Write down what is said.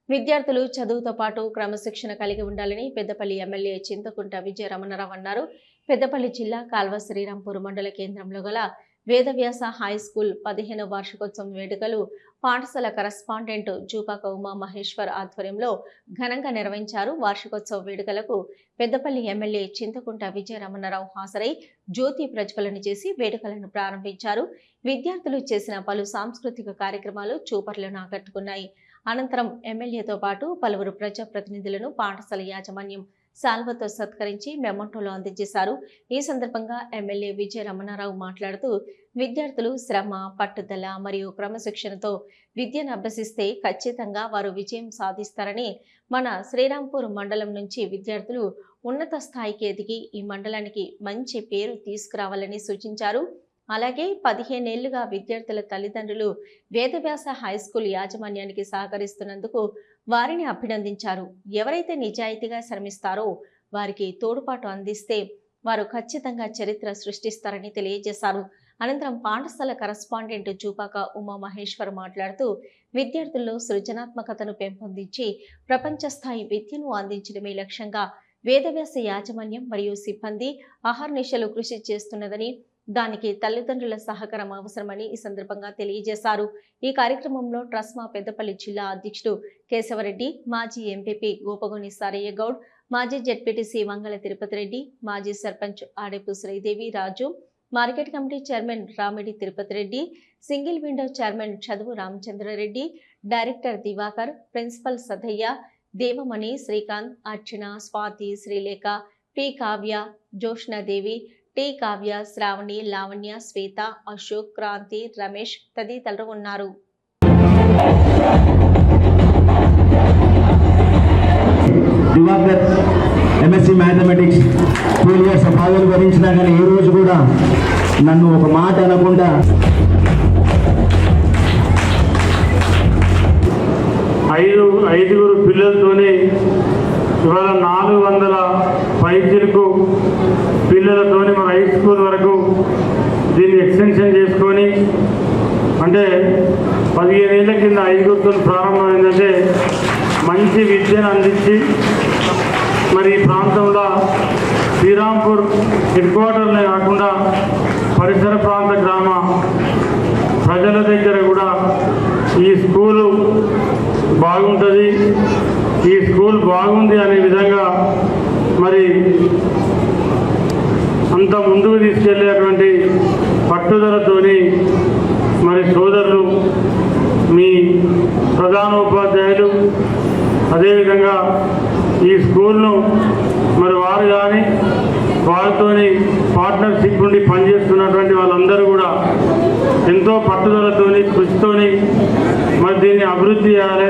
విద్యార్థులు చదువుతో పాటు క్రమశిక్షణ కలిగి ఉండాలని పెద్దపల్లి ఎమ్మెల్యే చింతకుంట విజయ రమణారావు అన్నారు. పెద్దపల్లి జిల్లా కాల్వ శ్రీరాంపూర్ మండల కేంద్రంలో గల వేదవ్యాస హై స్కూల్ 15వ వార్షికోత్సవం వేడుకలు పాఠశాల కరస్పాండెంట్ జూపాక ఉమా మహేశ్వర్ ఆధ్వర్యంలో ఘనంగా నిర్వహించారు. వార్షికోత్సవ వేడుకలకు పెద్దపల్లి ఎమ్మెల్యే చింతకుంట విజయ రమణారావు హాజరై జ్యోతి ప్రజ్వలన చేసి వేడుకలను ప్రారంభించారు. విద్యార్థులు చేసిన పలు సాంస్కృతిక కార్యక్రమాలు చూపర్లను ఆకట్టుకున్నాయి. అనంతరం ఎమ్మెల్యేతో పాటు పలువురు ప్రజాప్రతినిధులను పాఠశాల యాజమాన్యం శాల్వతో సత్కరించి మెమోటోలో అందజేశారు. ఈ సందర్భంగా ఎమ్మెల్యే విజయ రమణారావు మాట్లాడుతూ విద్యార్థులు శ్రమ, పట్టుదల మరియు క్రమశిక్షణతో విద్యను అభ్యసిస్తే ఖచ్చితంగా వారు విజయం సాధిస్తారని, మన శ్రీరాంపూర్ మండలం నుంచి విద్యార్థులు ఉన్నత స్థాయికి ఎదిగి ఈ మండలానికి మంచి పేరు తీసుకురావాలని సూచించారు. అలాగే 15 ఏళ్లుగా విద్యార్థుల తల్లిదండ్రులు వేదవ్యాస హై స్కూల్ యాజమాన్యానికి సహకరిస్తున్నందుకు వారిని అభినందించారు. ఎవరైతే నిజాయితీగా శ్రమిస్తారో వారికి తోడ్పాటు అందిస్తే వారు ఖచ్చితంగా చరిత్ర సృష్టిస్తారని తెలియజేశారు. అనంతరం పాఠశాల కరస్పాండెంట్ జూపాక ఉమా మహేశ్వర్ మాట్లాడుతూ విద్యార్థుల్లో సృజనాత్మకతను పెంపొందించి ప్రపంచ స్థాయి విద్యను అందించడమే లక్ష్యంగా వేదవ్యాస యాజమాన్యం మరియు సిబ్బంది అహర్నిశలు కృషి చేస్తున్నదని, దానికి తల్లిదండ్రుల సహకారం అవసరమని ఈ సందర్భంగా తెలియజేశారు. ఈ కార్యక్రమంలో ట్రస్మా పెద్దపల్లి జిల్లా అధ్యక్షుడు కేశవరెడ్డి, మాజీ ఎంపీపీ గోపగోని సారయ్య గౌడ్, మాజీ జెడ్పీటీసీ వంగల తిరుపతి రెడ్డి, మాజీ సర్పంచ్ ఆడేపు శ్రీదేవి రాజు, market committee chairman Ramidi Tirupati Reddy, single window chairman చదువు రామచంద్రారెడ్డి, డైరెక్టర్ దివాకర్, ప్రిన్సిపల్ సదయ్య, దేవమణి, శ్రీకాంత్, అర్చన, స్వాతి, శ్రీలేఖ, పి కావ్య, జోష్నాదేవి, టి కావ్య, శ్రావణి, లావణ్య, శ్వేత, అశోక్, క్రాంతి, రమేష్ తదితరులు ఉన్నారు. దివాకర్ ఎంఎస్సీ మ్యాథమెటిక్స్ 2 ఇయర్స్ బాధలు భరించినా కానీ ఈ రోజు కూడా నన్ను ఒక మాట అనకుండా ఐదుగురు పిల్లలతోనే ఇవాళ 400 పైచీలకు పిల్లలతోని మన హై స్కూల్ వరకు దీన్ని ఎక్స్టెన్షన్ చేసుకొని, అంటే 15 ఏళ్ల కింద 5గురితో ప్రారంభమైందంటే మంచి విద్యను అందించి మరి ఈ ప్రాంతంలో శ్రీరాంపూర్ హెడ్ క్వార్టర్లే కాకుండా పరిసర ప్రాంత గ్రామ ప్రజల దగ్గర కూడా ఈ స్కూలు బాగుంటుంది, ఈ స్కూల్ బాగుంది అనే విధంగా మరి అంత ముందుకు తీసుకెళ్లేటువంటి పట్టుదలతోని మరి సోదరులు, మీ ప్రధానోపాధ్యాయులు, అదేవిధంగా ఈ స్కూల్ను మరి వారు కానీ వారితోని పార్ట్నర్షిప్ నుండి పనిచేస్తున్నటువంటి వాళ్ళందరూ కూడా ఎంతో పట్టుదలతోని, కృషితోని మరి దీన్ని అభివృద్ధి చేయాలి.